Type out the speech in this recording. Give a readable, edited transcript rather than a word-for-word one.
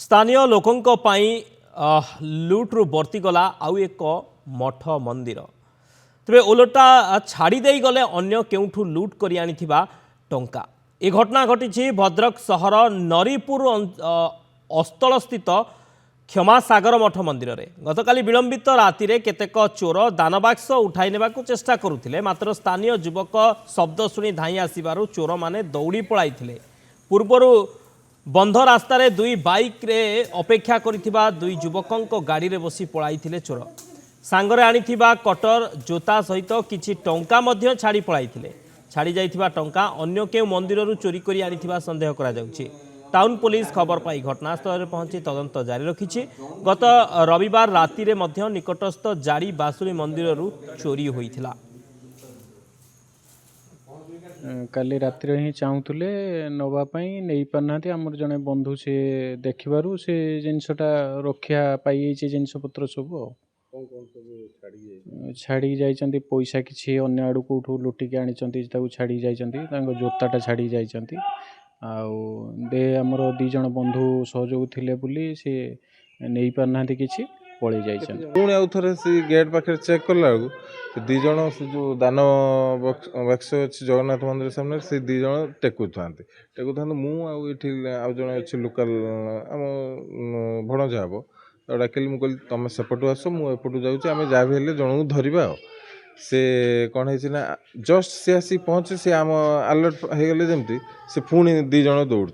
ସ୍ଥାନୀୟ ଲୋକଙ୍କ ପାଇଁ ଲୁଟ୍ରୁ ବର୍ତ୍ତିଗଲା ଆଉ ଏକ ମଠ ମନ୍ଦିର। ତେବେ ଓଲଟା ଛାଡ଼ି ଦେଇଗଲେ ଅନ୍ୟ କେଉଁଠୁ ଲୁଟ୍ କରି ଆଣିଥିବା ଟଙ୍କା। ଏ ଘଟଣା ଘଟିଛି ଭଦ୍ରକ ସହର ନରିପୁର ଅସ୍ତଳସ୍ଥିତ କ୍ଷମାସାଗର ମଠ ମନ୍ଦିରରେ। ଗତକାଲି ବିଳମ୍ବିତ ରାତିରେ କେତେକ ଚୋର ଦାନବାକ୍ସ ଉଠାଇ ନେବାକୁ ଚେଷ୍ଟା କରୁଥିଲେ, ମାତ୍ର ସ୍ଥାନୀୟ ଯୁବକ ଶବ୍ଦ ଶୁଣି ଧାଇଁ ଆସିବାରୁ ଚୋରମାନେ ଦୌଡ଼ି ପଳାଇଥିଲେ। ପୂର୍ବରୁ बंध रास्तार दुई बाइक रे अपेक्षा करिथिबा दुई युवकों गाड़ी रे बसी पळाइथिले चोर। सांगरे आनिथिबा कटर जोता सहित किछि टंका मध्य छाड़ी पळाइथिले। छाड़ी जाइथिबा टंका अन्य के मंदिर रु चोरी करी आनिथिबा संदेह करा जाउछि। टाउन पुलिस खबर पाई घटनास्थल में पहुंची तदंत जारी रखिछि। गत रविवार राति रे मध्य निकटस्थ जाड़ी बासुरी मंदिर रु चोरी होइथिला। काली रातिर ही चाहूले नवापाई नहीं पारना आमर जड़े बंधु से देखिबारू से जिनसटा रक्षा पाई जिनपतर सब छाड़ी जाइए पैसा किसी अन्य आड़ कौटू लुटिकी आनी छाड़ी जाइए जोताटा छाड़ी जाइए आमर दीज बंधु सहयोग थिले बुली से नहीं पारना किसी पलि जाइए। पुणी आउ थे से गेट पाखे चेक कला दीज से जो दान बाक्स अच्छी जगन्नाथ मंदिर सामने से दीज टेकु था मुझे आउ जड़े अच्छे लोकाल आम भणजा हम डाकिली मुझे तुम सेपटू आस मुझे जाऊँ जहाँ भी हेल्ले जन को धरवा से कौन है जस्ट सी आसी पहुँचे सी आम अलर्ट हो गले जमती से पुणी दीज दौड़।